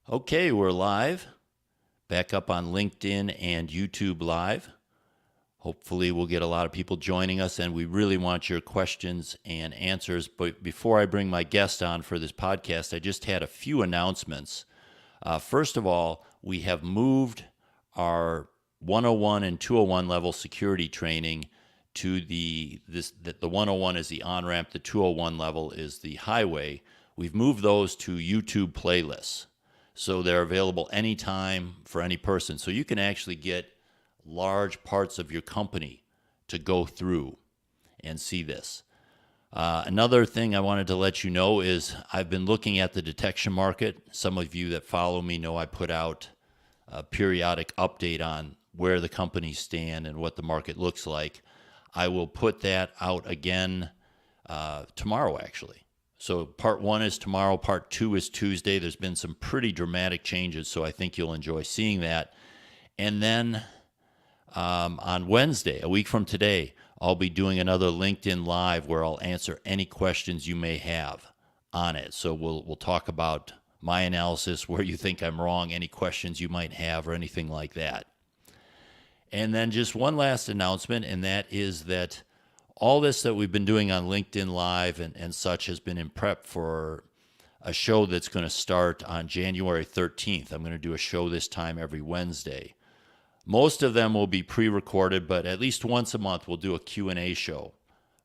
Okay, we're live, back up on LinkedIn and YouTube Live. Hopefully we'll get a lot of people joining us, and we really want your questions and answers. But before I bring my guest on for this podcast, I just had a few announcements. First of all, we have moved our 101 and 201 level security training to the 101 is the on-ramp, the 201 level is the highway. We've moved those to YouTube playlists. So they're available anytime for any person. So you can actually get large parts of your company to go through and see this. Another thing I wanted to let you know is I've been looking at the detection market. Some of you that follow me know I put out a periodic update on where the companies stand and what the market looks like. I will put that out again tomorrow, actually. So part 1 is tomorrow, part 2 is Tuesday. There's been some pretty dramatic changes, so I think you'll enjoy seeing that. And then on Wednesday, a week from today, I'll be doing another LinkedIn Live where I'll answer any questions you may have on it. So we'll talk about my analysis, where you think I'm wrong, any questions you might have, or anything like that. And then just one last announcement, and that is that all this that we've been doing on LinkedIn Live and such has been in prep for a show that's going to start on January 13th. I'm going to do a show this time every Wednesday. Most of them will be pre-recorded, but at least once a month we'll do a Q&A show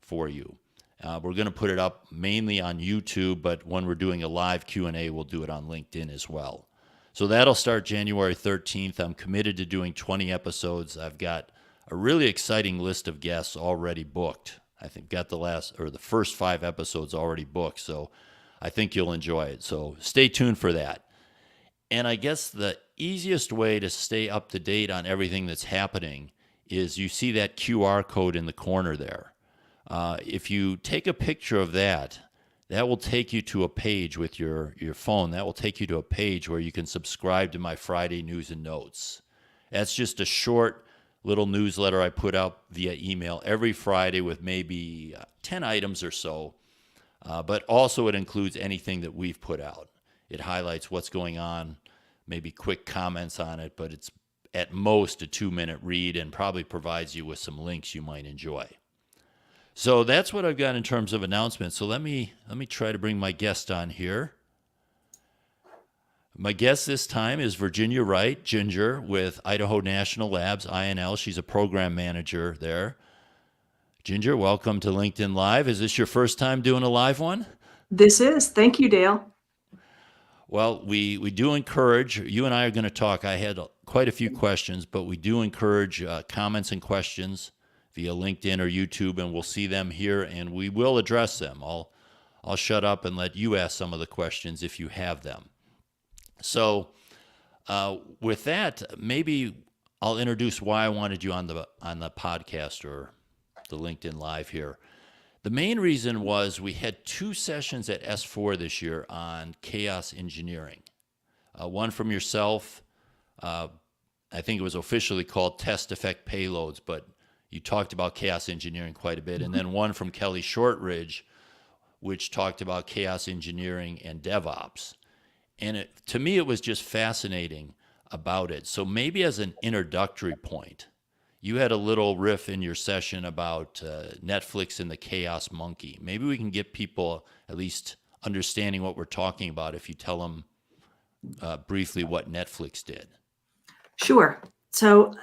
for you. We're going to put it up mainly on YouTube, but when we're doing a live Q&A, we'll do it on LinkedIn as well. So that'll start January 13th. I'm committed to doing 20 episodes. I've got a really exciting list of guests already booked. I think got the first 5 episodes already booked, so I think you'll enjoy it. So stay tuned for that. And I guess the easiest way to stay up to date on everything that's happening is you see that QR code in the corner there. If you take a picture of that, that will take you to a page with your phone. That will take you to a page where you can subscribe to my Friday news and notes. That's just a short little newsletter I put out via email every Friday with maybe 10 items or so. But also it includes anything that we've put out. It highlights what's going on, maybe quick comments on it, but it's at most a 2-minute read and probably provides you with some links you might enjoy. So that's what I've got in terms of announcements. So let me try to bring my guest on here. My guest this time is Virginia Wright, Ginger, with Idaho National Labs, INL. She's a program manager there. Ginger, welcome to LinkedIn Live. Is this your first time doing a live one? This is. Thank you, Dale. Well, we do encourage, you and I are going to talk. I had quite a few questions, but we do encourage comments and questions via LinkedIn or YouTube, and we'll see them here, and we will address them. I'll shut up and let you ask some of the questions if you have them. So with that, maybe I'll introduce why I wanted you on the podcast or the LinkedIn Live here. The main reason was we had 2 sessions at S4 this year on chaos engineering. One from yourself, I think it was officially called Test Effect Payloads, but you talked about chaos engineering quite a bit. And then one from Kelly Shortridge, which talked about chaos engineering and DevOps. And to me, it was just fascinating about it. So maybe as an introductory point, you had a little riff in your session about Netflix and the Chaos Monkey. Maybe we can get people at least understanding what we're talking about if you tell them briefly what Netflix did. Sure. So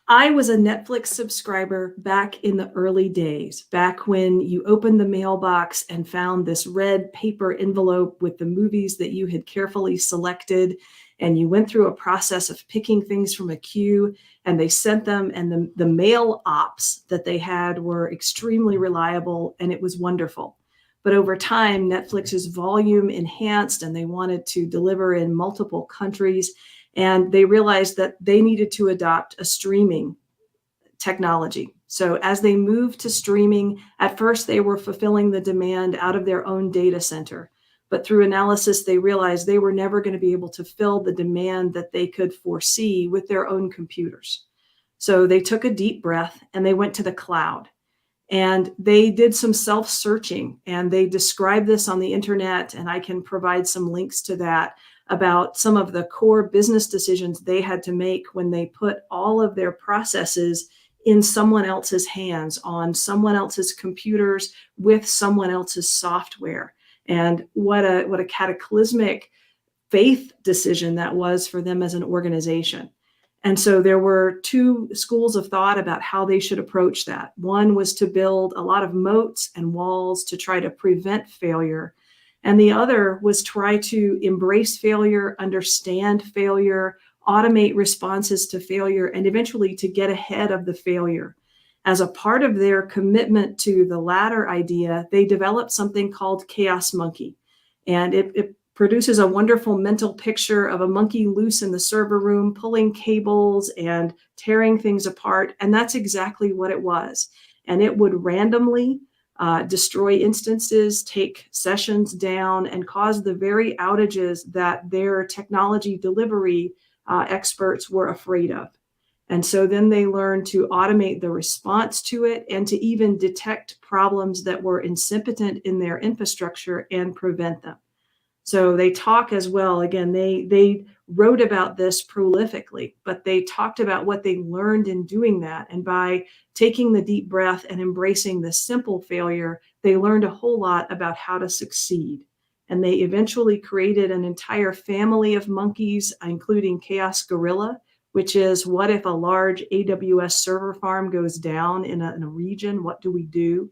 I was a Netflix subscriber back in the early days, back when you opened the mailbox and found this red paper envelope with the movies that you had carefully selected, and you went through a process of picking things from a queue, and they sent them, and the mail ops that they had were extremely reliable, and it was wonderful. But over time, Netflix's volume enhanced, and they wanted to deliver in multiple countries. And they realized that they needed to adopt a streaming technology. So as they moved to streaming, at first they were fulfilling the demand out of their own data center. But through analysis, they realized they were never going to be able to fill the demand that they could foresee with their own computers. So they took a deep breath and they went to the cloud. And they did some self-searching, and they described this on the internet, and I can provide some links to that, about some of the core business decisions they had to make when they put all of their processes in someone else's hands, on someone else's computers, with someone else's software. And what a cataclysmic faith decision that was for them as an organization. And so there were two schools of thought about how they should approach that. One was to build a lot of moats and walls to try to prevent failure. And the other was try to embrace failure, understand failure, automate responses to failure, and eventually to get ahead of the failure. As a part of their commitment to the latter idea, they developed something called Chaos Monkey. And it produces a wonderful mental picture of a monkey loose in the server room, pulling cables and tearing things apart. And that's exactly what it was. And it would randomly destroy instances, take sessions down, and cause the very outages that their technology delivery experts were afraid of. And so then they learned to automate the response to it and to even detect problems that were incipient in their infrastructure and prevent them. So they talk as well. Again, they wrote about this prolifically, but they talked about what they learned in doing that. And by taking the deep breath and embracing the simple failure, they learned a whole lot about how to succeed. And they eventually created an entire family of monkeys, including Chaos Gorilla, which is, what if a large AWS server farm goes down in a region? What do we do?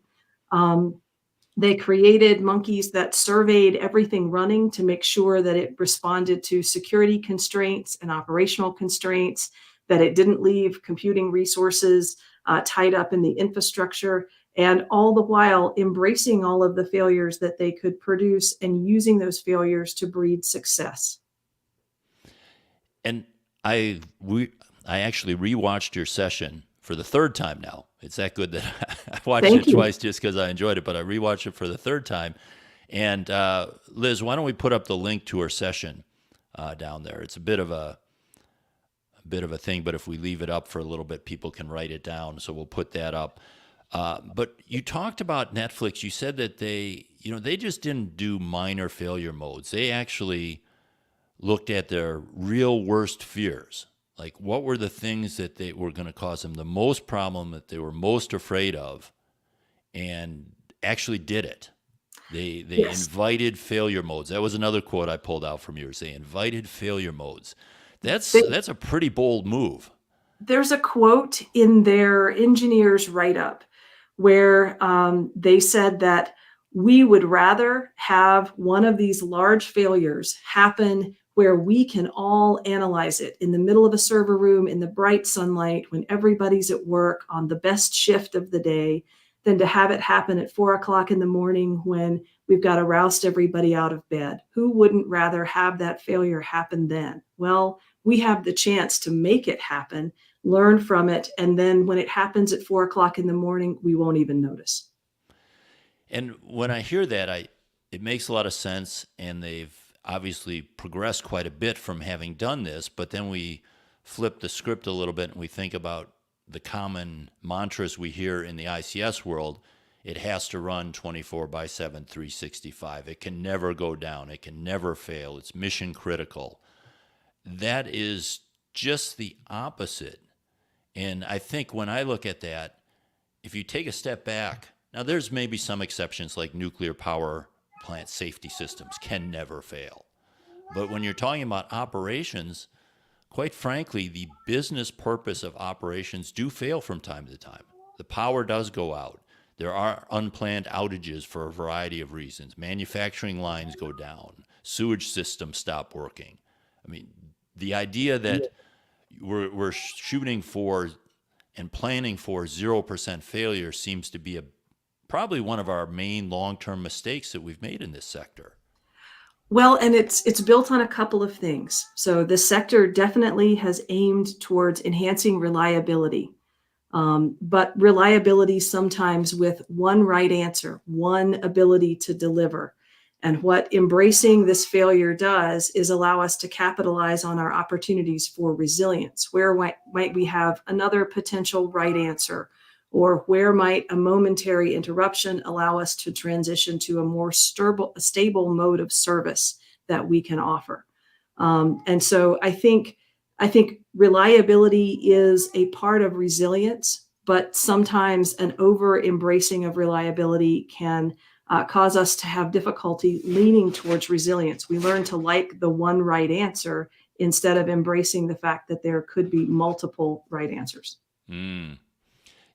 They created monkeys that surveyed everything running to make sure that it responded to security constraints and operational constraints, that it didn't leave computing resources tied up in the infrastructure, and all the while embracing all of the failures that they could produce and using those failures to breed success. And I actually rewatched your session for the third time now. It's that good that I watched it twice just because I enjoyed it, but I rewatched it for the third time. And Liz, why don't we put up the link to her session down there? It's a bit of a thing, but if we leave it up for a little bit, people can write it down. So we'll put that up. But you talked about Netflix. You said that they just didn't do minor failure modes. They actually looked at their real worst fears. Like, what were the things that they were going to cause them the most problem, that they were most afraid of, and actually did it. They Yes. invited failure modes. That was another quote I pulled out from yours. They invited failure modes. That's a pretty bold move. There's a quote in their engineers write-up where they said that we would rather have one of these large failures happen where we can all analyze it in the middle of a server room in the bright sunlight when everybody's at work on the best shift of the day, than to have it happen at 4 o'clock in the morning when we've got to roust everybody out of bed. Who wouldn't rather have that failure happen then? Well, we have the chance to make it happen, learn from it, and then when it happens at 4 o'clock in the morning, we won't even notice. And when I hear that, it makes a lot of sense, and they've obviously progressed quite a bit from having done this, but then we flip the script a little bit and we think about the common mantras we hear in the ICS world. It has to run 24/7, 365. It can never go down. It can never fail. It's mission critical. That is just the opposite. And I think when I look at that, if you take a step back, now there's maybe some exceptions like nuclear power plant safety systems can never fail. But when you're talking about operations, quite frankly, the business purpose of operations do fail from time to time. The power does go out. There are unplanned outages for a variety of reasons. Manufacturing lines go down. Sewage systems stop working. I mean, the idea that we're shooting for and planning for 0% failure seems to be probably one of our main long-term mistakes that we've made in this sector. Well, and it's built on a couple of things. So the sector definitely has aimed towards enhancing reliability, but reliability sometimes with one right answer, one ability to deliver. And what embracing this failure does is allow us to capitalize on our opportunities for resilience. Where might we have another potential right answer? Or where might a momentary interruption allow us to transition to a more stable mode of service that we can offer? And so I think reliability is a part of resilience, but sometimes an over embracing of reliability can cause us to have difficulty leaning towards resilience. We learn to like the one right answer instead of embracing the fact that there could be multiple right answers.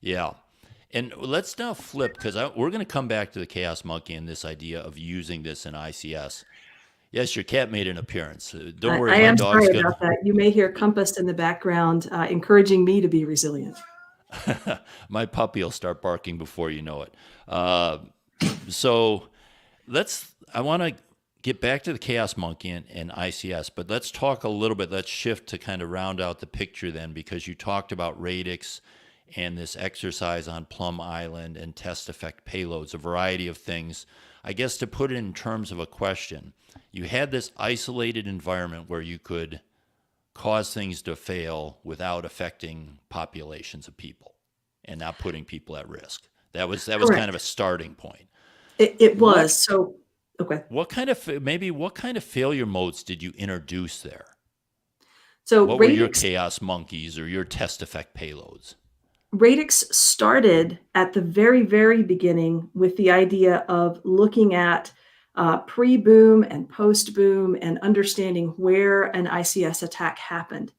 Yeah. And let's now flip, because we're going to come back to the chaos monkey and this idea of using this in ICS. Yes, your cat made an appearance. Don't worry, I my am dog's sorry good. about that. You may hear Compass in the background encouraging me to be resilient. My puppy will start barking before you know it. So I want to get back to the chaos monkey and ICS, but let's talk a little bit. Let's shift to kind of round out the picture then, because you talked about Radix and this exercise on Plum Island and test effect payloads, a variety of things. I guess to put it in terms of a question, you had this isolated environment where you could cause things to fail without affecting populations of people and not putting people at risk. That was kind of a starting point. It was. So, okay. What kind of failure modes did you introduce there? So what were your chaos monkeys or your test effect payloads? Radix started at the very, very beginning with the idea of looking at pre-boom and post-boom and understanding where an ICS attack happened.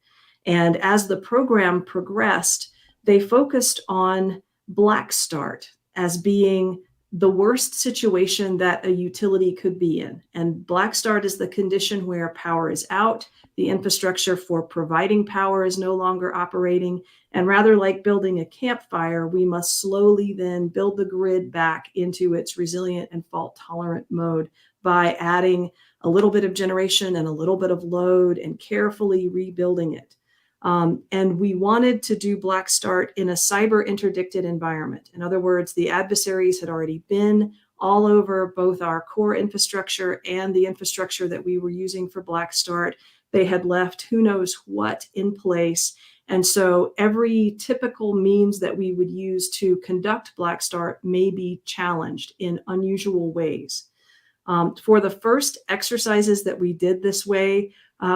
And as the program progressed, they focused on black start as being the worst situation that a utility could be in. And black start is the condition where power is out, the infrastructure for providing power is no longer operating, and rather like building a campfire, we must slowly then build the grid back into its resilient and fault-tolerant mode by adding a little bit of generation and a little bit of load and carefully rebuilding it. And we wanted to do black start in a cyber interdicted environment. In other words, the adversaries had already been all over both our core infrastructure and the infrastructure that we were using for black start. They had left who knows what in place. And so every typical means that we would use to conduct black start may be challenged in unusual ways. For the first exercises that we did this way,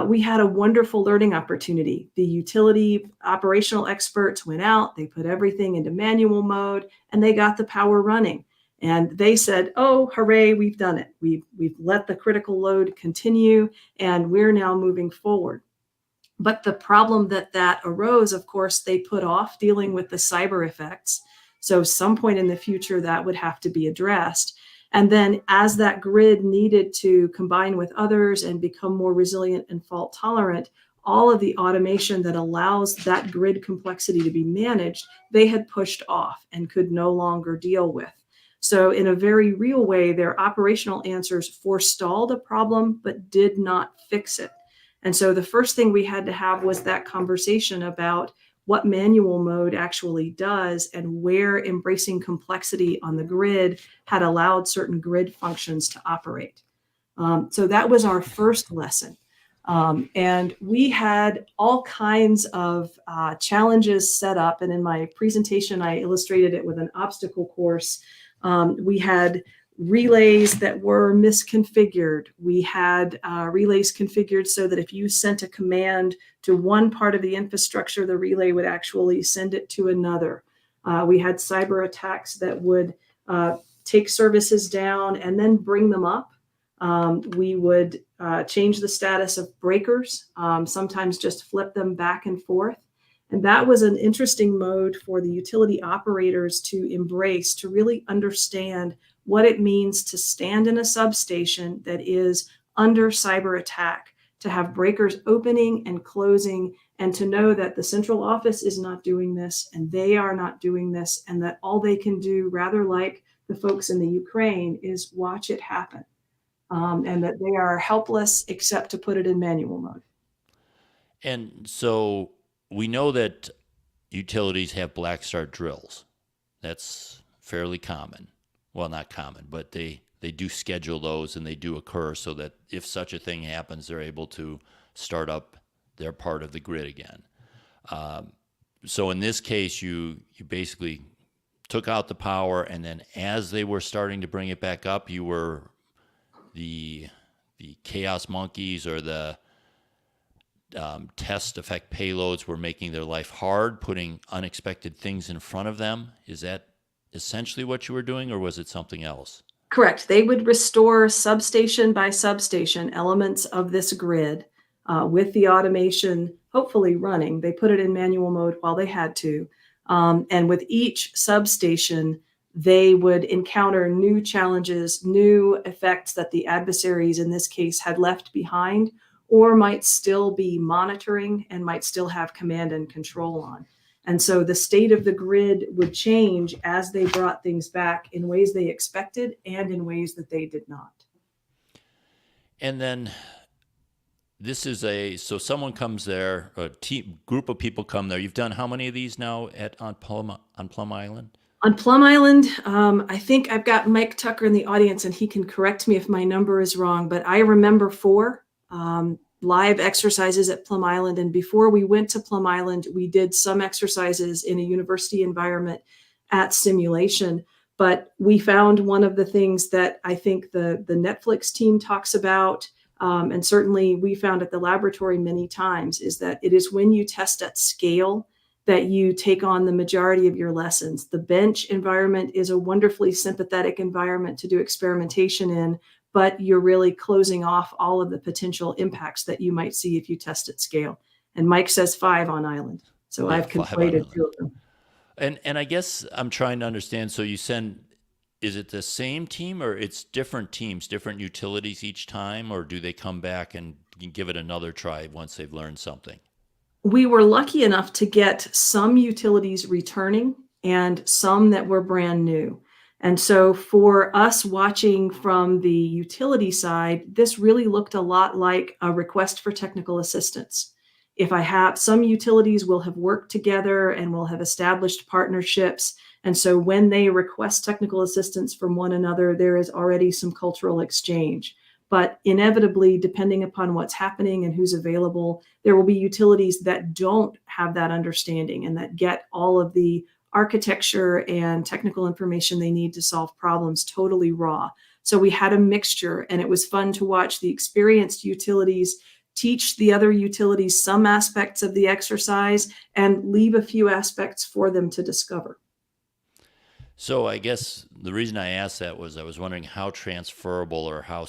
we had a wonderful learning opportunity. The utility operational experts went out, they put everything into manual mode, and they got the power running. And they said, oh, hooray, we've done it. We've let the critical load continue, and we're now moving forward. But the problem that arose, of course, they put off dealing with the cyber effects. So some point in the future, that would have to be addressed. And then as that grid needed to combine with others and become more resilient and fault tolerant, all of the automation that allows that grid complexity to be managed, they had pushed off and could no longer deal with. So in a very real way, their operational answers forestalled a problem, but did not fix it. And so the first thing we had to have was that conversation about what manual mode actually does and where embracing complexity on the grid had allowed certain grid functions to operate. So that was our first lesson. And we had all kinds of challenges set up. And in my presentation, I illustrated it with an obstacle course. We had relays that were misconfigured. We had relays configured so that if you sent a command to one part of the infrastructure, the relay would actually send it to another. We had cyber attacks that would take services down and then bring them up. We would change the status of breakers, sometimes just flip them back and forth. And that was an interesting mode for the utility operators to embrace, to really understand what it means to stand in a substation that is under cyber attack, to have breakers opening and closing, and to know that the central office is not doing this and they are not doing this, and that all they can do, rather like the folks in the Ukraine, is watch it happen. And that they are helpless except to put it in manual mode. And so we know that utilities have black start drills. That's fairly common. Well, not common, but they do schedule those and they do occur so that if such a thing happens, they're able to start up their part of the grid again. So in this case, you basically took out the power, and then as they were starting to bring it back up, you were the chaos monkeys or the test effect payloads were making their life hard, putting unexpected things in front of them. Is that essentially what you were doing, or was it something else? Correct. They would restore substation by substation elements of this grid with the automation hopefully running. They put it in manual mode while they had to. And with each substation, they would encounter new challenges, new effects that the adversaries in this case had left behind, or might still be monitoring and might still have command and control on. And so the state of the grid would change as they brought things back in ways they expected and in ways that they did not. And then this is so someone comes there, group of people come there. You've done how many of these now on Plum Island? On Plum Island, I think I've got Mike Tucker in the audience, and he can correct me if my number is wrong, but I remember 4 live exercises at Plum Island. And before we went to Plum Island, we did some exercises in a university environment at simulation. But we found one of the things that I think the Netflix team talks about, and certainly we found at the laboratory many times, is that it is when you test at scale that you take on the majority of your lessons. The bench environment is a wonderfully sympathetic environment to do experimentation in, but you're really closing off all of the potential impacts that you might see if you test at scale. And Mike says 5 on island. So Yeah, I've conflated 2 of them. And I guess I'm trying to understand. So you send, is it the same team, or it's different teams, different utilities each time, or do they come back and give it another try once they've learned something? We were lucky enough to get some utilities returning and some that were brand new. And so for us watching from the utility side, this really looked a lot like a request for technical assistance. If I have some utilities will have worked together and will have established partnerships. And so when they request technical assistance from one another, there is already some cultural exchange. But inevitably, depending upon what's happening and who's available, there will be utilities that don't have that understanding and that get all of the architecture and technical information they need to solve problems totally raw. So we had a mixture, and it was fun to watch the experienced utilities teach the other utilities some aspects of the exercise and leave a few aspects for them to discover. So I guess the reason I asked that was I was wondering how transferable or how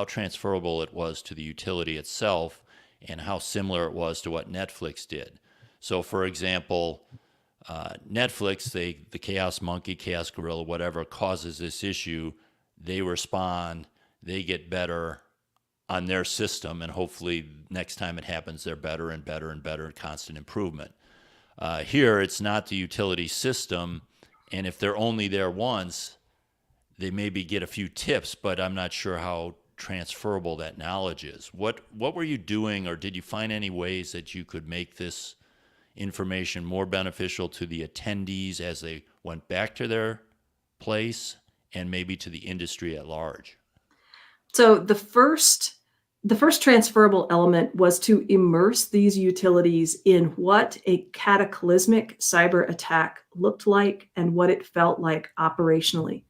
transferable it was to the utility itself, and how similar it was to what Netflix did. So for example, Netflix, the Chaos Monkey, Chaos Gorilla, whatever causes this issue, they respond, they get better on their system, and hopefully next time it happens, they're better and better and better, constant improvement. Here, it's not the utility system, and if they're only there once, they maybe get a few tips, but I'm not sure how transferable that knowledge is. What were you doing, or did you find any ways that you could make this information more beneficial to the attendees as they went back to their place, and maybe to the industry at large? So the first transferable element was to immerse these utilities in what a cataclysmic cyber attack looked like and what it felt like operationally.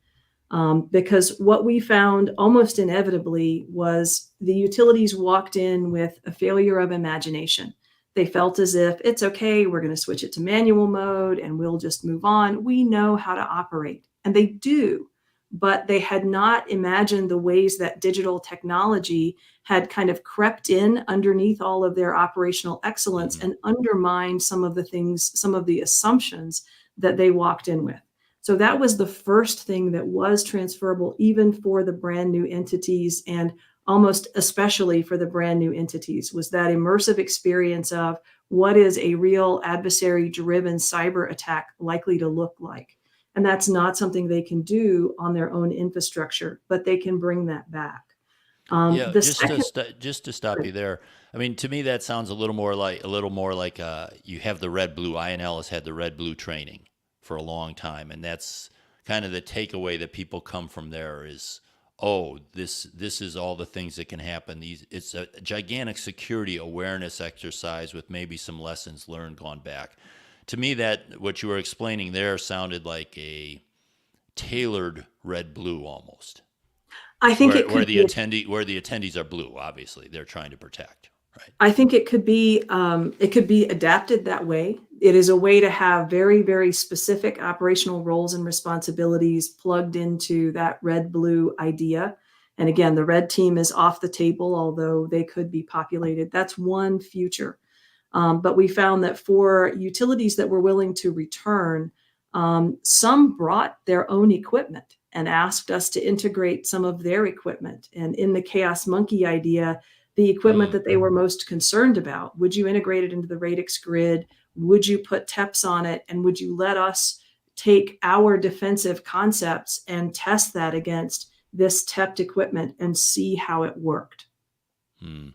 Because what we found almost inevitably was the utilities walked in with a failure of imagination. They felt as if it's okay, we're going to switch it to manual mode and we'll just move on. We know how to operate. And they do, but they had not imagined the ways that digital technology had kind of crept in underneath all of their operational excellence and undermined some of the things, some of the assumptions that they walked in with. So that was the first thing that was transferable, even for the brand new entities, and almost especially for the brand new entities, was that immersive experience of what is a real adversary-driven cyber attack likely to look like. And that's not something they can do on their own infrastructure, but they can bring that back. Just to stop you there. I mean, to me, that sounds a little more like you have the red blue. INL has had the red blue training for a long time, and that's kind of the takeaway that people come from there is, oh, this is all the things that can happen. It's a gigantic security awareness exercise with maybe some lessons learned gone back. To me, that what you were explaining there sounded like a tailored red blue almost. I think where the attendees are blue, obviously they're trying to protect. Right. I think it could be adapted that way. It is a way to have very, very specific operational roles and responsibilities plugged into that red-blue idea. And again, the red team is off the table, although they could be populated. That's one future. But we found that for utilities that were willing to return, some brought their own equipment and asked us to integrate some of their equipment. And in the Chaos Monkey idea, the equipment that they were most concerned about, would you integrate it into the Radix grid? Would you put TEPs on it? And would you let us take our defensive concepts and test that against this TEPed equipment and see how it worked? Hmm.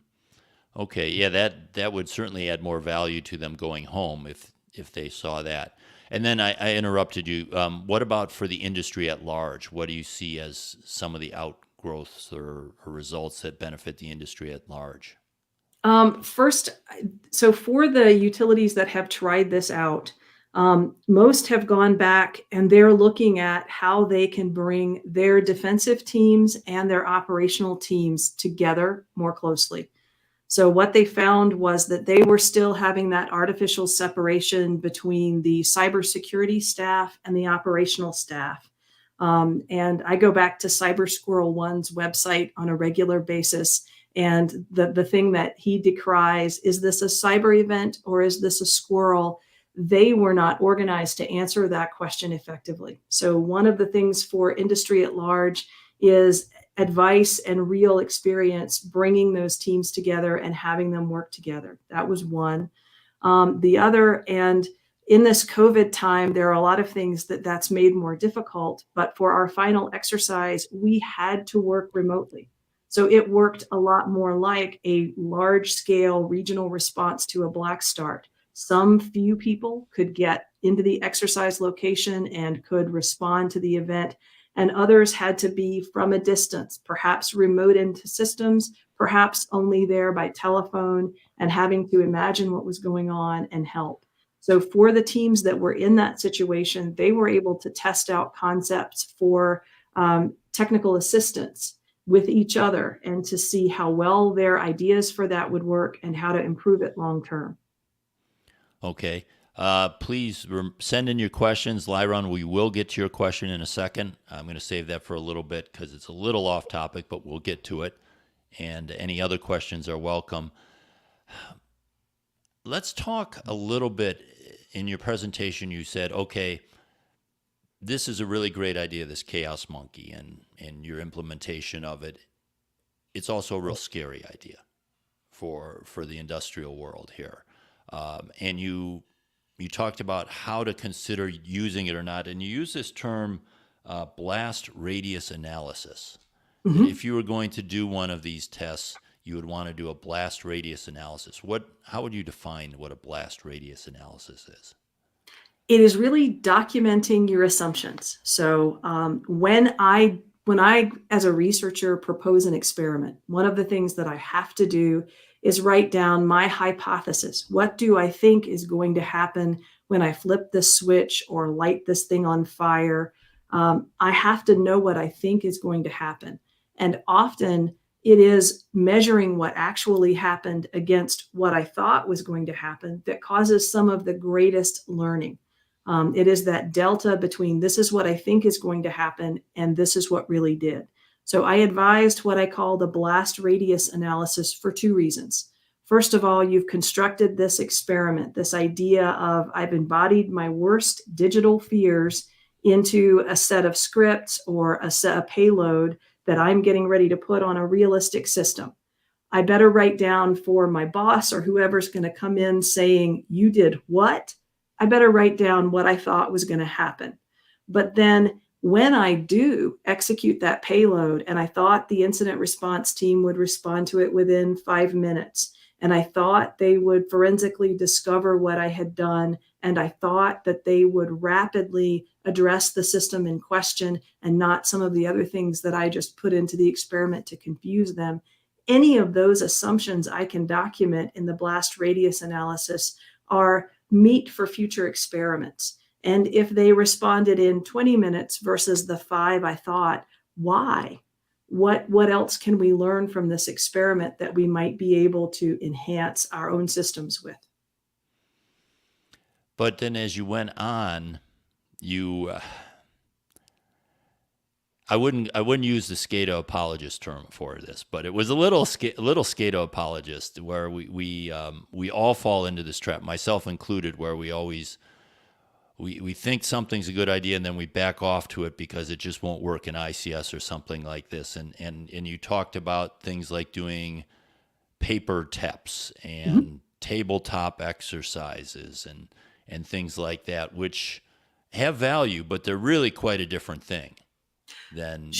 Okay, yeah, that would certainly add more value to them going home if they saw that. And then I interrupted you. What about for the industry at large? What do you see as some of the outgrowths or results that benefit the industry at large? First, so for the utilities that have tried this out, most have gone back and they're looking at how they can bring their defensive teams and their operational teams together more closely. So what they found was that they were still having that artificial separation between the cybersecurity staff and the operational staff. And I go back to Cyber Squirrel One's website on a regular basis. And the thing that he decries, is this a cyber event or is this a squirrel? They were not organized to answer that question effectively. So one of the things for industry at large is advice and real experience, bringing those teams together and having them work together. That was one. The other, and in this COVID time, there are a lot of things that's made more difficult, but for our final exercise, we had to work remotely. So it worked a lot more like a large scale regional response to a black start. Some few people could get into the exercise location and could respond to the event, and others had to be from a distance, perhaps remote into systems, perhaps only there by telephone and having to imagine what was going on and help. So for the teams that were in that situation, they were able to test out concepts for technical assistance with each other and to see how well their ideas for that would work and how to improve it long term. Okay. Please send in your questions. Lyron, we will get to your question in a second. I'm going to save that for a little bit because it's a little off topic, but we'll get to it. And any other questions are welcome. Let's talk a little bit. In your presentation, you said, okay, this is a really great idea, this Chaos Monkey, and your implementation of it. It's also a real scary idea for the industrial world here. And you talked about how to consider using it or not, and you use this term blast radius analysis. Mm-hmm. If you were going to do one of these tests, you would want to do a blast radius analysis. How would you define what a blast radius analysis is? It is really documenting your assumptions. So when I, as a researcher, propose an experiment, one of the things that I have to do is write down my hypothesis. What do I think is going to happen when I flip this switch or light this thing on fire? I have to know what I think is going to happen. And often it is measuring what actually happened against what I thought was going to happen that causes some of the greatest learning. It is that delta between this is what I think is going to happen and this is what really did. So I advised what I call the blast radius analysis for two reasons. First of all, you've constructed this experiment, this idea of I've embodied my worst digital fears into a set of scripts or a payload that I'm getting ready to put on a realistic system. I better write down for my boss or whoever's going to come in saying, you did what? I better write down what I thought was going to happen. But then when I do execute that payload, and I thought the incident response team would respond to it within 5 minutes, and I thought they would forensically discover what I had done, and I thought that they would rapidly address the system in question and not some of the other things that I just put into the experiment to confuse them. Any of those assumptions I can document in the blast radius analysis are meat for future experiments. And if they responded in 20 minutes versus the 5 I thought, why? what else can we learn from this experiment that we might be able to enhance our own systems with? But then as you went on, you I wouldn't use the Scada apologist term for this, but it was a little Scada apologist, where we all fall into this trap, myself included, where we think something's a good idea and then we back off to it because it just won't work in ICS or something like this. And you talked about things like doing paper TEPs and tabletop exercises and things like that, which have value, but they're really quite a different thing than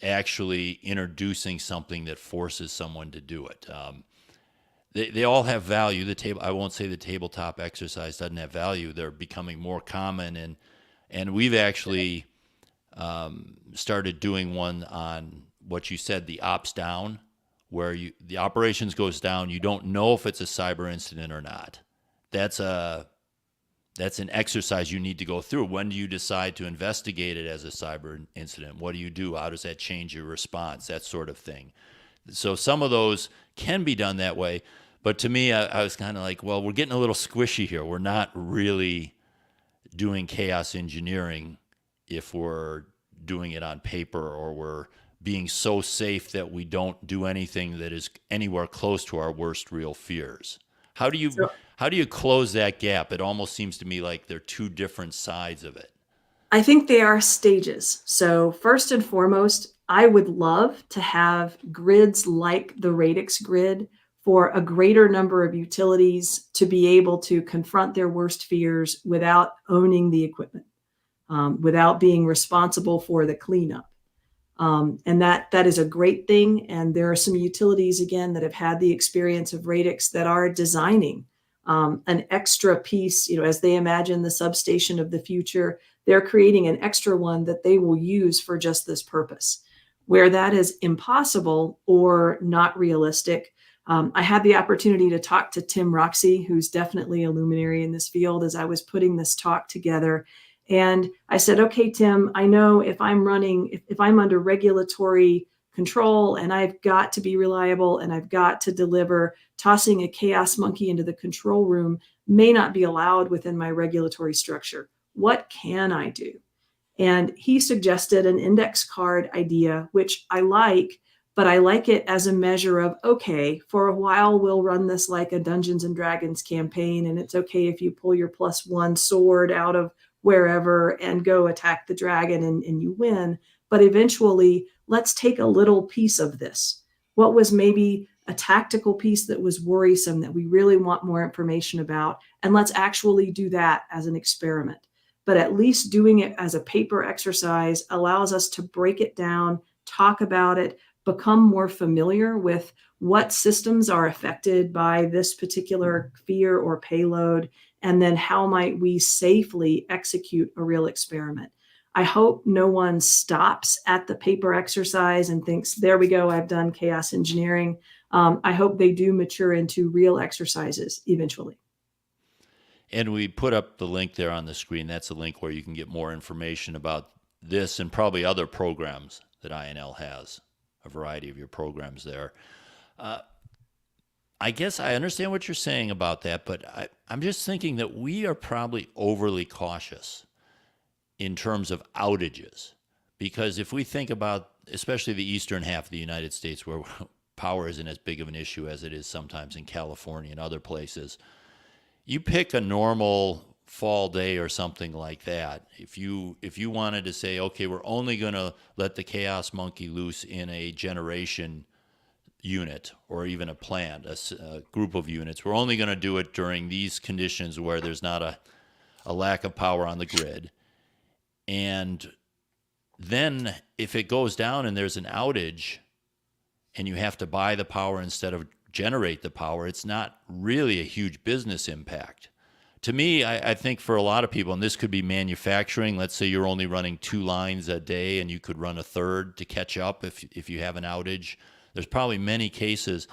actually introducing something that forces someone to do it. They all have value. I won't say the tabletop exercise doesn't have value. They're becoming more common, and we've actually started doing one on what you said, the ops down, where the operations goes down. You don't know if it's a cyber incident or not. That's an exercise you need to go through. When do you decide to investigate it as a cyber incident? What do you do? How does that change your response? That sort of thing. So some of those can be done that way. But to me, I was kind of like, well, we're getting a little squishy here. We're not really doing chaos engineering if we're doing it on paper, or we're being so safe that we don't do anything that is anywhere close to our worst real fears. How do you close that gap? It almost seems to me like they're two different sides of it. I think they are stages. So first and foremost, I would love to have grids like the Radix grid for a greater number of utilities to be able to confront their worst fears without owning the equipment, without being responsible for the cleanup. And that is a great thing. And there are some utilities, again, that have had the experience of Radix that are designing an extra piece, as they imagine the substation of the future, they're creating an extra one that they will use for just this purpose. Where that is impossible or not realistic, I had the opportunity to talk to Tim Roxy, who's definitely a luminary in this field, as I was putting this talk together. And I said, okay, Tim, I know if I'm under regulatory control and I've got to be reliable and I've got to deliver, tossing a chaos monkey into the control room may not be allowed within my regulatory structure. What can I do? And he suggested an index card idea, which I like, but I like it as a measure of, okay, for a while we'll run this like a Dungeons and Dragons campaign, and it's okay if you pull your +1 sword out of wherever and go attack the dragon and you win. But eventually, let's take a little piece of this. What was maybe a tactical piece that was worrisome that we really want more information about, and let's actually do that as an experiment. But at least doing it as a paper exercise allows us to break it down, talk about it, become more familiar with what systems are affected by this particular fear or payload, and then how might we safely execute a real experiment. I hope no one stops at the paper exercise and thinks, there we go, I've done chaos engineering. I hope they do mature into real exercises eventually. And we put up the link there on the screen. That's a link where you can get more information about this and probably other programs that INL has, a variety of your programs there. I guess I understand what you're saying about that, but I'm just thinking that we are probably overly cautious in terms of outages. Because if we think about, especially the eastern half of the United States, where power isn't as big of an issue as it is sometimes in California and other places, you pick a normal fall day or something like that. If you wanted to say, okay, we're only going to let the chaos monkey loose in a generation unit or even a plant, a group of units, we're only going to do it during these conditions where there's not a lack of power on the grid. And then if it goes down and there's an outage and you have to buy the power instead of generate the power, it's not really a huge business impact. To me, I think for a lot of people, and this could be manufacturing, let's say you're only running 2 lines a day and you could run a third to catch up if you have an outage. There's probably many cases.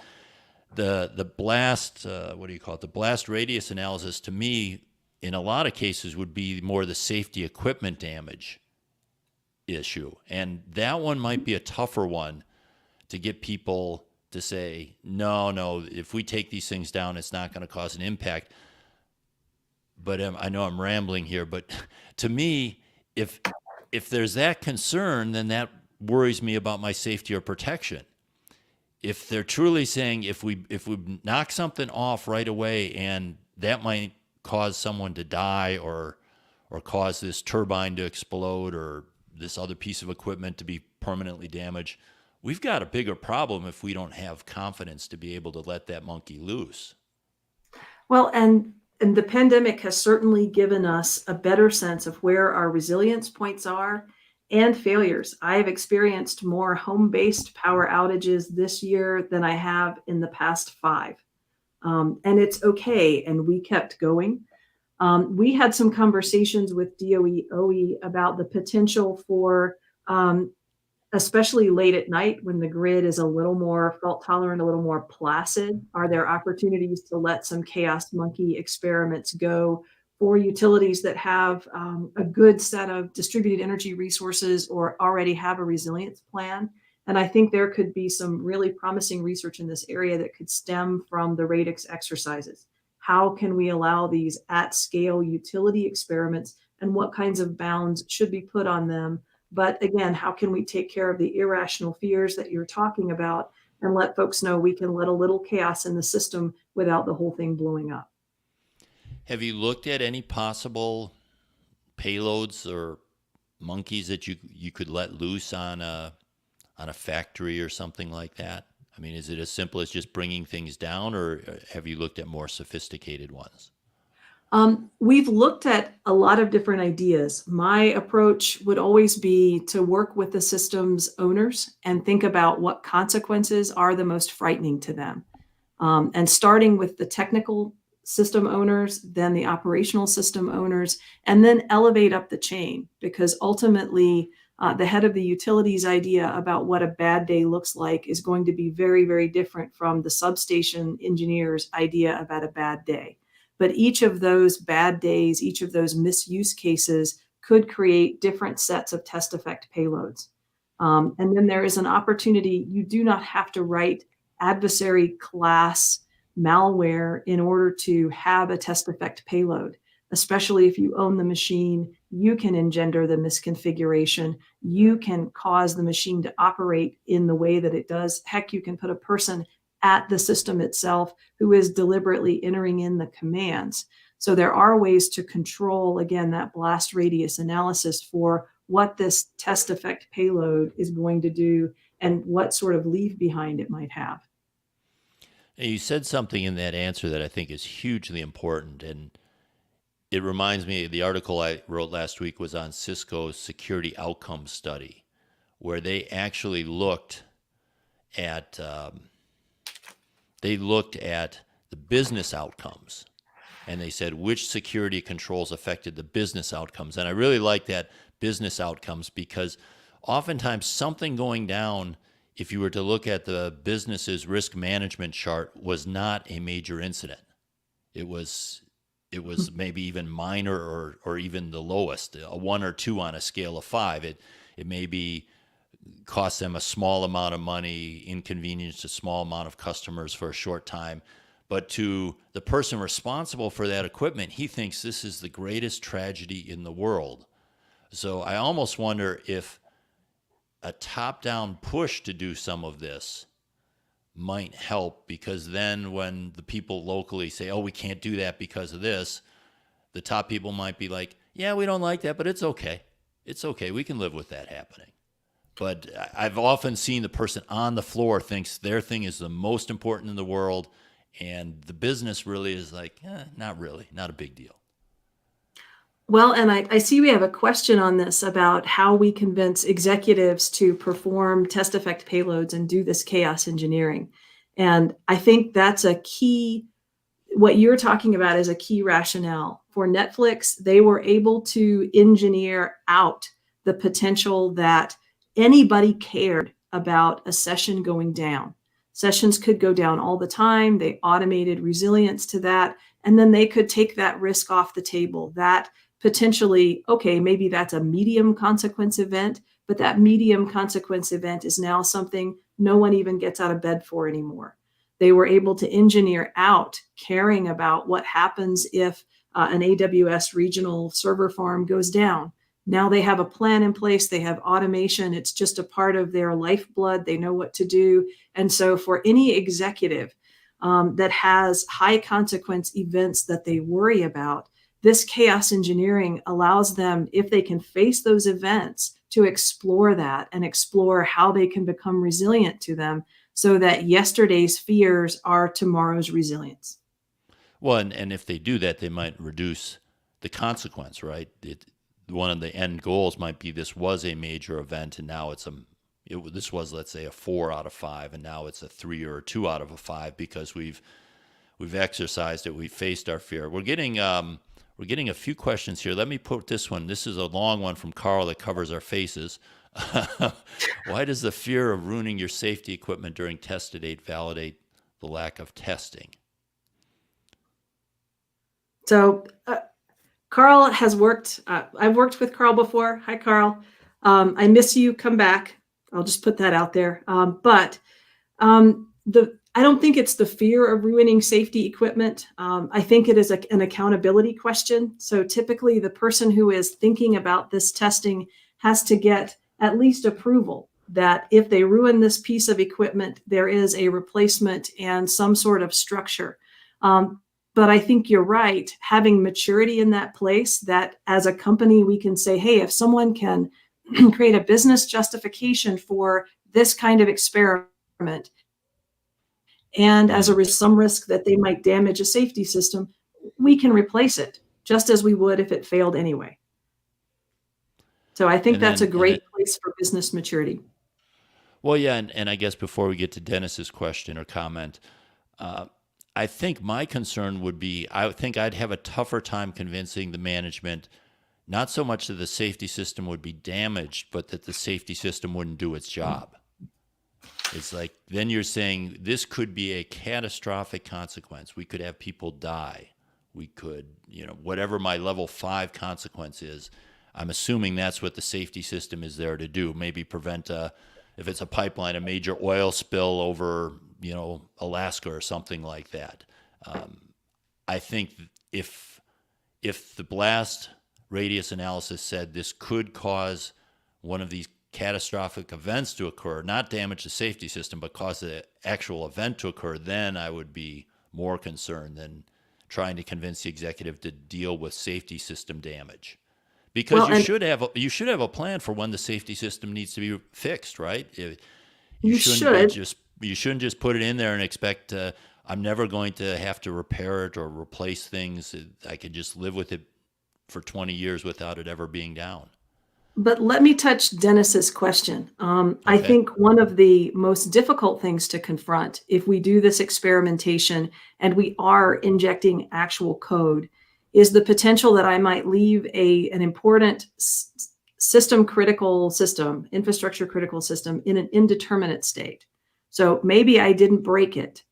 The blast, the blast radius analysis, to me, in a lot of cases would be more the safety equipment damage issue. And that one might be a tougher one to get people to say, no, if we take these things down, it's not going to cause an impact. But I know I'm rambling here, but to me, if there's that concern, then that worries me about my safety or protection. If they're truly saying if we knock something off right away and that might cause someone to die or cause this turbine to explode or this other piece of equipment to be permanently damaged, we've got a bigger problem if we don't have confidence to be able to let that monkey loose. Well, and the pandemic has certainly given us a better sense of where our resilience points are and failures. I have experienced more home-based power outages this year than I have in the past 5. And it's okay. And we kept going. We had some conversations with DOE OE about the potential for, especially late at night when the grid is a little more fault tolerant, a little more placid, are there opportunities to let some chaos monkey experiments go for utilities that have a good set of distributed energy resources or already have a resilience plan? And I think there could be some really promising research in this area that could stem from the Radix exercises. How can we allow these at scale utility experiments and what kinds of bounds should be put on them? But again, how can we take care of the irrational fears that you're talking about and let folks know we can let a little chaos in the system without the whole thing blowing up? Have you looked at any possible payloads or monkeys that you could let loose on a factory or something like that? I mean, is it as simple as just bringing things down, or have you looked at more sophisticated ones? We've looked at a lot of different ideas. My approach would always be to work with the system's owners and think about what consequences are the most frightening to them. And starting with the technical system owners, then the operational system owners, and then elevate up the chain, because ultimately the head of the utilities idea about what a bad day looks like is going to be very, very different from the substation engineer's idea about a bad day. But each of those bad days, each of those misuse cases could create different sets of test effect payloads. And then there is an opportunity. You do not have to write adversary class malware in order to have a test effect payload, especially if you own the machine. You can engender the misconfiguration. You can cause the machine to operate in the way that it does. Heck, you can put a person at the system itself who is deliberately entering in the commands. So there are ways to control, again, that blast radius analysis for what this test effect payload is going to do and what sort of leave behind it might have. You said something in that answer that I think is hugely important, and it reminds me of the article I wrote last week was on Cisco's security outcomes study, where they actually looked at the business outcomes, and they said which security controls affected the business outcomes. And I really like that business outcomes, because oftentimes something going down, if you were to look at the business's risk management chart, was not a major incident. It was maybe even minor or even the lowest, a 1 or 2 on a scale of 5. It maybe cost them a small amount of money, inconvenienced a small amount of customers for a short time. But to the person responsible for that equipment, he thinks this is the greatest tragedy in the world. So I almost wonder if a top-down push to do some of this might help, because then when the people locally say, oh, we can't do that because of this, the top people might be like, yeah, we don't like that, but it's okay. It's okay. We can live with that happening. But I've often seen the person on the floor thinks their thing is the most important in the world, and the business really is like, not really, not a big deal. Well, and I see we have a question on this about how we convince executives to perform test effect payloads and do this chaos engineering. And I think that's a key, what you're talking about is a key rationale. For Netflix, they were able to engineer out the potential that anybody cared about a session going down. Sessions could go down all the time. They automated resilience to that, and then they could take that risk off the table. That potentially, okay, maybe that's a medium consequence event, but that medium consequence event is now something no one even gets out of bed for anymore. They were able to engineer out caring about what happens if an AWS regional server farm goes down. Now they have a plan in place. They have automation. It's just a part of their lifeblood. They know what to do. And so for any executive that has high consequence events that they worry about, this chaos engineering allows them, if they can face those events, to explore that and explore how they can become resilient to them so that yesterday's fears are tomorrow's resilience. Well, and if they do that, they might reduce the consequence, right? One of the end goals might be this was a major event, and now this was, let's say, a 4 out of 5, and now it's a 3 or a 2 out of a 5 because we've exercised it, we've faced our fear. We're getting a few questions here. Let me put this one. This is a long one from Carl that covers our faces. Why does the fear of ruining your safety equipment during test date validate the lack of testing? So Carl has worked, I've worked with Carl before. Hi, Carl. I miss you. Come back. I'll just put that out there. I don't think it's the fear of ruining safety equipment. I think it is an accountability question. So typically the person who is thinking about this testing has to get at least approval that if they ruin this piece of equipment, there is a replacement and some sort of structure. But I think you're right, having maturity in that place, that as a company, we can say, hey, if someone can create a business justification for this kind of experiment, and as some risk that they might damage a safety system, we can replace it just as we would if it failed anyway. So I think that's a great place for business maturity. Well, yeah, and I guess before we get to Dennis's question or comment, I think my concern would be, I think I'd have a tougher time convincing the management, not so much that the safety system would be damaged, but that the safety system wouldn't do its job. It's like, then you're saying this could be a catastrophic consequence. We could have people die. We could, whatever my level 5 consequence is, I'm assuming that's what the safety system is there to do. Maybe prevent if it's a pipeline, a major oil spill over, Alaska or something like that. I think if the blast radius analysis said this could cause one of these catastrophic events to occur, not damage the safety system, but cause the actual event to occur, then I would be more concerned than trying to convince the executive to deal with safety system damage. Because you should have a plan for when the safety system needs to be fixed, right? You shouldn't just put it in there and expect I'm never going to have to repair it or replace things. I could just live with it for 20 years without it ever being down. But let me touch Dennis's question. I think one of the most difficult things to confront if we do this experimentation and we are injecting actual code is the potential that I might leave an important infrastructure critical system in an indeterminate state. So maybe I didn't break it,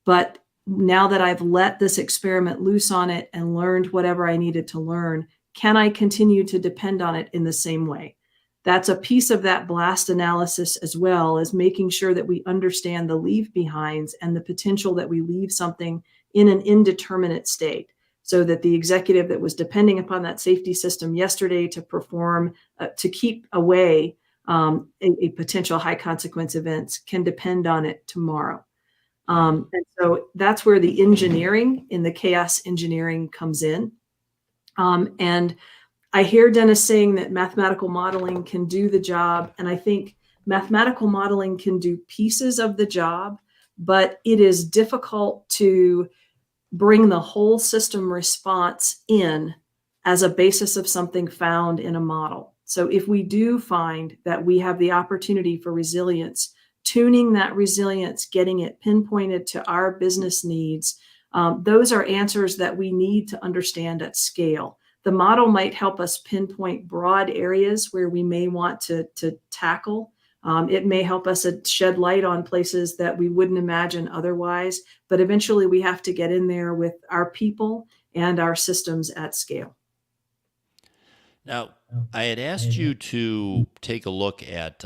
but now that I've let this experiment loose on it and learned whatever I needed to learn, can I continue to depend on it in the same way? That's a piece of that blast analysis, as well as making sure that we understand the leave behinds and the potential that we leave something in an indeterminate state, so that the executive that was depending upon that safety system yesterday to perform, to keep away a potential high consequence events can depend on it tomorrow. And so that's where the engineering in the chaos engineering comes in. And I hear Dennis saying that mathematical modeling can do the job. And I think mathematical modeling can do pieces of the job, but it is difficult to bring the whole system response in as a basis of something found in a model. So if we do find that we have the opportunity for resilience, tuning that resilience, getting it pinpointed to our business needs, those are answers that we need to understand at scale. The model might help us pinpoint broad areas where we may want to tackle. It may help us shed light on places that we wouldn't imagine otherwise, but eventually we have to get in there with our people and our systems at scale. Now, I had asked you to take a look at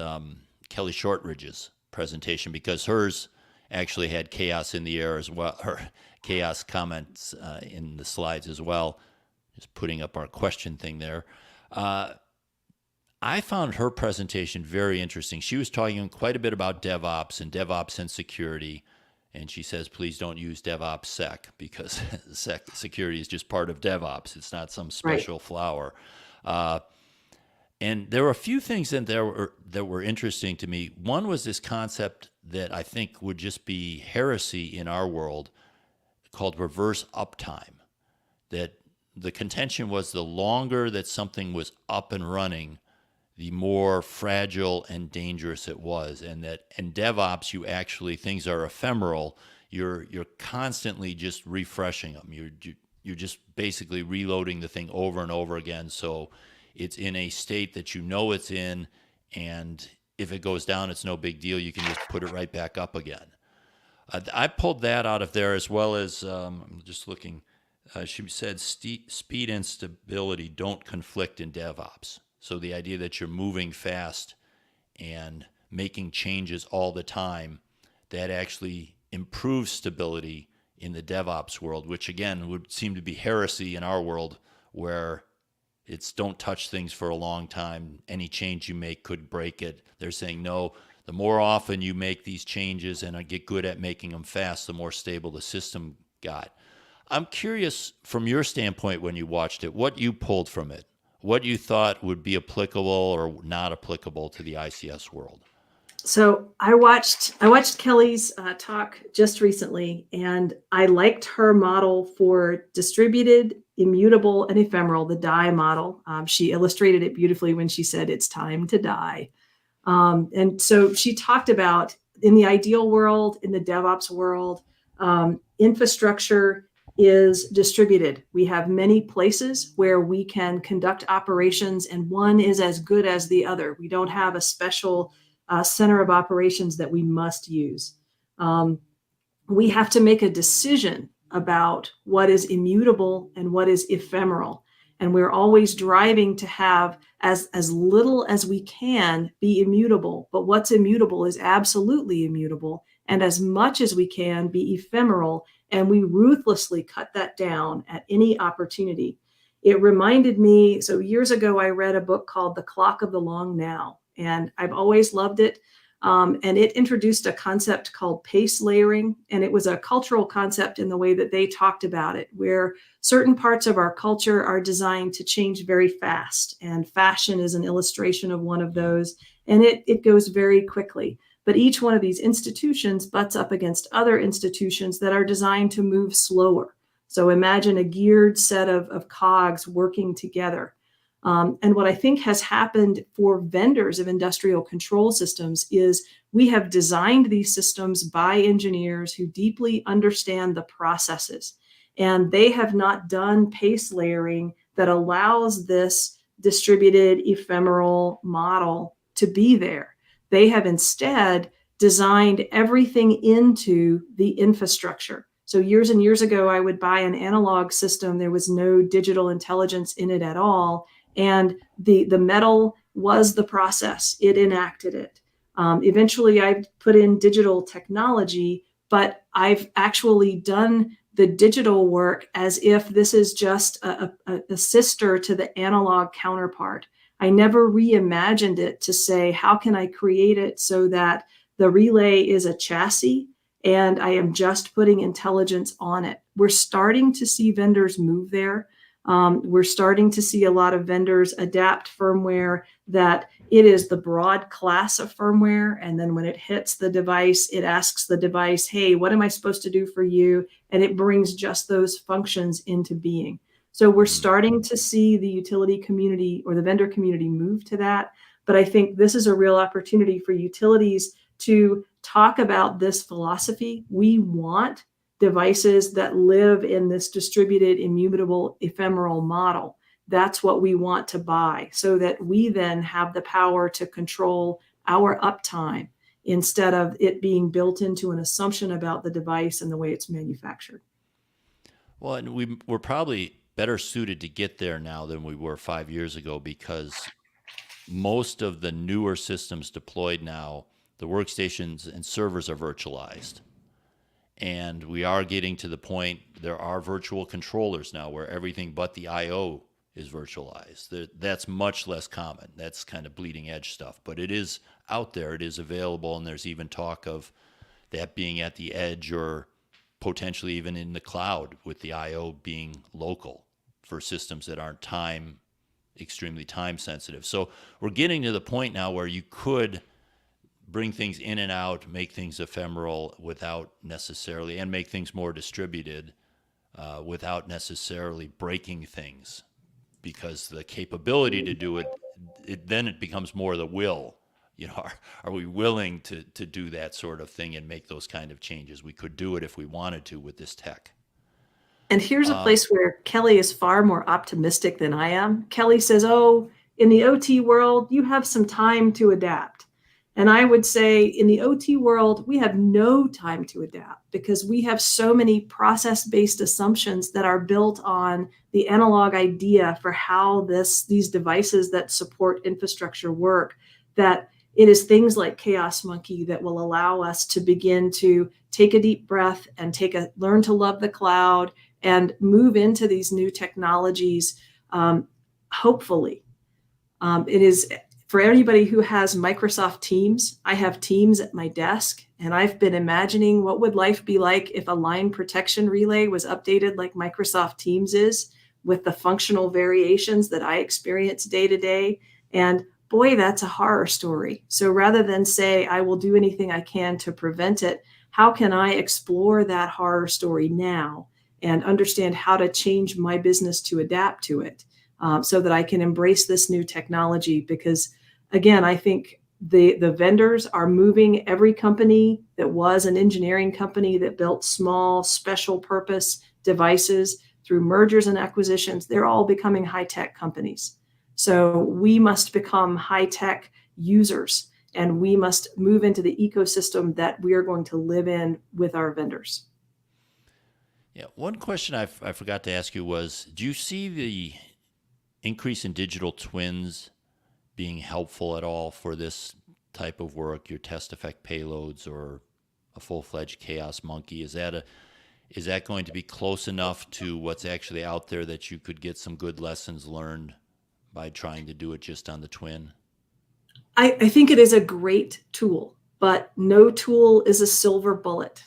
Kelly Shortridge's presentation because hers actually had chaos in the air as well, her chaos comments in the slides as well. Just putting up our question thing there. I found her presentation very interesting. She was talking quite a bit about DevOps and security. And she says, please don't use DevOps because security is just part of DevOps. It's not some special flower. And there were a few things in there that were interesting to me. One was this concept that I think would just be heresy in our world called reverse uptime. That the contention was the longer that something was up and running, the more fragile and dangerous it was. And that in DevOps, things are ephemeral. You're constantly just refreshing them. You're just basically reloading the thing over and over again. So it's in a state that you know it's in, and if it goes down, it's no big deal. You can just put it right back up again. I pulled that out of there, as well as I'm just looking. She said speed and stability don't conflict in DevOps. So the idea that you're moving fast and making changes all the time, that actually improves stability in the DevOps world, which again would seem to be heresy in our world, where it's don't touch things for a long time. Any change you make could break it. They're saying, no, the more often you make these changes and get good at making them fast, the more stable the system got. I'm curious, from your standpoint, when you watched it, what you pulled from it, what you thought would be applicable or not applicable to the ICS world. So I watched Kelly's talk just recently, and I liked her model for distributed, immutable, and ephemeral, the DIE model. She illustrated it beautifully when she said, it's time to die. And so she talked about, in the ideal world, in the DevOps world, infrastructure is distributed. We have many places where we can conduct operations, and one is as good as the other. We don't have a special center of operations that we must use. We have to make a decision about what is immutable and what is ephemeral. And we're always driving to have as little as we can be immutable. But what's immutable is absolutely immutable. And as much as we can be ephemeral. And we ruthlessly cut that down at any opportunity. It reminded me, so years ago, I read a book called The Clock of the Long Now. And I've always loved it. And it introduced a concept called pace layering. And it was a cultural concept in the way that they talked about it, where certain parts of our culture are designed to change very fast. And fashion is an illustration of one of those. And it goes very quickly. But each one of these institutions butts up against other institutions that are designed to move slower. So imagine a geared set of cogs working together. And what I think has happened for vendors of industrial control systems is we have designed these systems by engineers who deeply understand the processes. And they have not done pace layering that allows this distributed ephemeral model to be there. They have instead designed everything into the infrastructure. So years and years ago, I would buy an analog system. There was no digital intelligence in it at all. And the metal was the process. It enacted it. Eventually, I put in digital technology, but I've actually done the digital work as if this is just a sister to the analog counterpart. I never reimagined it to say, how can I create it so that the relay is a chassis and I am just putting intelligence on it? We're starting to see vendors move there. We're starting to see a lot of vendors adapt firmware that it is the broad class of firmware. And then when it hits the device, it asks the device, hey, what am I supposed to do for you? And it brings just those functions into being. So we're starting to see the utility community or the vendor community move to that. But I think this is a real opportunity for utilities to talk about this philosophy. We want devices that live in this distributed, immutable, ephemeral model. That's what we want to buy so that we then have the power to control our uptime instead of it being built into an assumption about the device and the way it's manufactured. Well, and we're probably better suited to get there now than we were 5 years ago, because most of the newer systems deployed now, the workstations and servers are virtualized. And we are getting to the point, there are virtual controllers now where everything but the I/O is virtualized. That's much less common. That's kind of bleeding edge stuff, but it is out there, it is available, and there's even talk of that being at the edge or potentially even in the cloud, with the I/O being local for systems that aren't extremely time sensitive. So we're getting to the point now where you could bring things in and out, make things ephemeral without necessarily, and make things more distributed without necessarily breaking things, because the capability to do it, then it becomes more the will. Are we willing to do that sort of thing and make those kind of changes? We could do it if we wanted to with this tech. And here's a place where Kelly is far more optimistic than I am. Kelly says, oh, in the OT world, you have some time to adapt. And I would say in the OT world, we have no time to adapt, because we have so many process-based assumptions that are built on the analog idea for how these devices that support infrastructure work, that it is things like Chaos Monkey that will allow us to begin to take a deep breath and learn to love the cloud and move into these new technologies, hopefully. It is for anybody who has Microsoft Teams. I have Teams at my desk, and I've been imagining what would life be like if a line protection relay was updated like Microsoft Teams is, with the functional variations that I experience day to day. And boy, that's a horror story. So rather than say, I will do anything I can to prevent it, how can I explore that horror story now and understand how to change my business to adapt to it, so that I can embrace this new technology? Because again, I think the vendors are moving every company that was an engineering company that built small special purpose devices through mergers and acquisitions. They're all becoming high-tech companies. So we must become high-tech users, and we must move into the ecosystem that we are going to live in with our vendors. Yeah, one question I forgot to ask you was, do you see the increase in digital twins being helpful at all for this type of work, your test effect payloads or a full-fledged Chaos Monkey? Is that going to be close enough to what's actually out there that you could get some good lessons learned by trying to do it just on the twin? I think it is a great tool, but no tool is a silver bullet.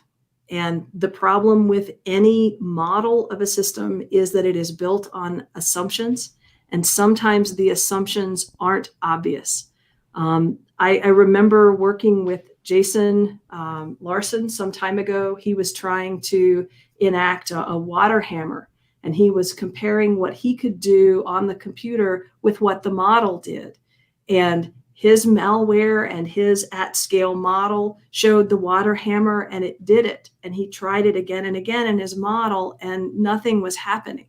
And the problem with any model of a system is that it is built on assumptions, and sometimes the assumptions aren't obvious. I remember working with Jason Larson some time ago. He was trying to enact a water hammer, and he was comparing what he could do on the computer with what the model did. And his malware and his at-scale model showed the water hammer, and it did it. And he tried it again and again in his model, and nothing was happening.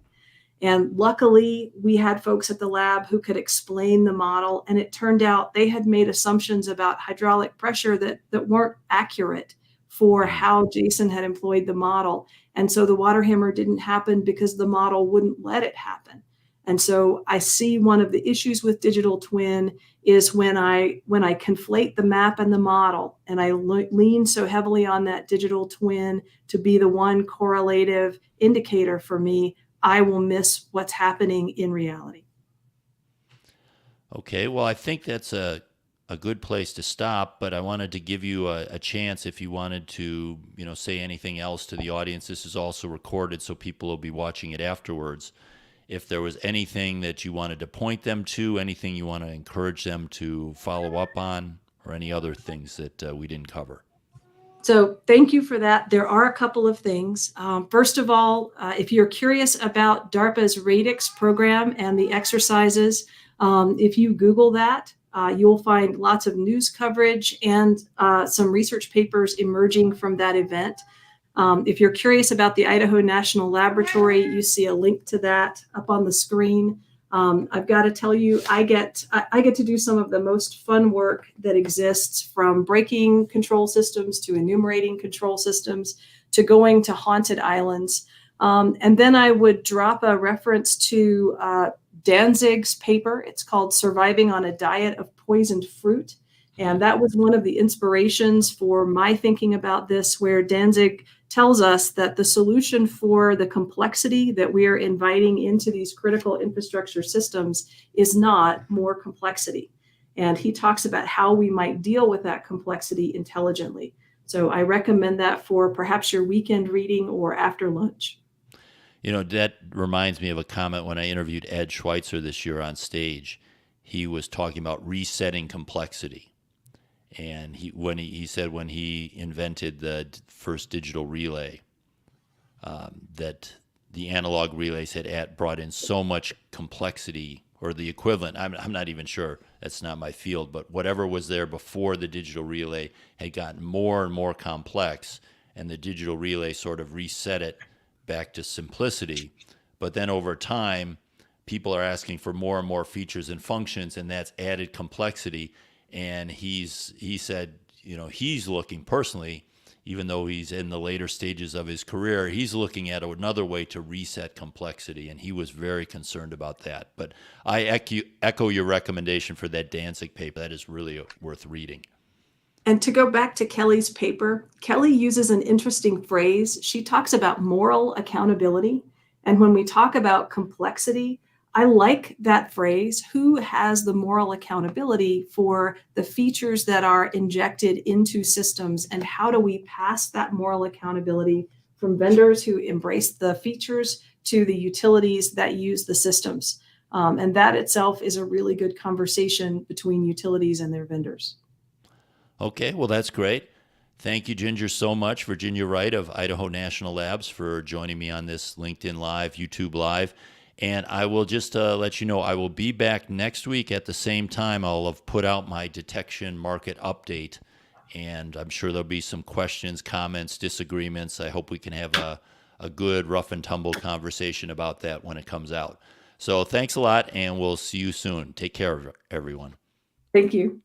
And luckily, we had folks at the lab who could explain the model, and it turned out they had made assumptions about hydraulic pressure that weren't accurate for how Jason had employed the model. And so the water hammer didn't happen because the model wouldn't let it happen. And so I see one of the issues with digital twin is when I conflate the map and the model, and I lean so heavily on that digital twin to be the one correlative indicator for me, I will miss what's happening in reality. Okay, well, I think that's a good place to stop, but I wanted to give you a chance if you wanted to, say anything else to the audience. This is also recorded, so people will be watching it afterwards. If there was anything that you wanted to point them to, anything you want to encourage them to follow up on, or any other things that we didn't cover. So thank you for that. There are a couple of things. First of all, if you're curious about DARPA's Radix program and the exercises, if you Google that, you'll find lots of news coverage and some research papers emerging from that event. If you're curious about the Idaho National Laboratory, you see a link to that up on the screen. I've got to tell you, I get to do some of the most fun work that exists, from breaking control systems to enumerating control systems to going to haunted islands. And then I would drop a reference to Danzig's paper. It's called Surviving on a Diet of Poisoned Fruit. And that was one of the inspirations for my thinking about this, where Danzig tells us that the solution for the complexity that we are inviting into these critical infrastructure systems is not more complexity. And he talks about how we might deal with that complexity intelligently. So I recommend that for perhaps your weekend reading or after lunch. That reminds me of a comment when I interviewed Ed Schweitzer this year on stage. He was talking about resetting complexity. And he said when he invented the first digital relay, that the analog relays had brought in so much complexity, or the equivalent. I'm not even sure. That's not my field. But whatever was there before the digital relay had gotten more and more complex, and the digital relay sort of reset it back to simplicity. But then over time, people are asking for more and more features and functions, and that's added complexity. And he said, he's looking personally, even though he's in the later stages of his career, he's looking at another way to reset complexity, and he was very concerned about that. But I echo your recommendation for that Danzig paper. That is really worth reading. And to go back to Kelly's paper, Kelly uses an interesting phrase. She talks about moral accountability. And when we talk about complexity, I like that phrase. Who has the moral accountability for the features that are injected into systems, and how do we pass that moral accountability from vendors who embrace the features to the utilities that use the systems? And that itself is a really good conversation between utilities and their vendors. Okay, well, that's great. Thank you, Ginger, so much. Ginger Wright of Idaho National Labs for joining me on this LinkedIn Live, YouTube Live. And I will just let you know, I will be back next week at the same time. I'll have put out my detection market update, and I'm sure there'll be some questions, comments, disagreements. I hope we can have a good rough and tumble conversation about that when it comes out. So thanks a lot, and we'll see you soon. Take care, everyone. Thank you.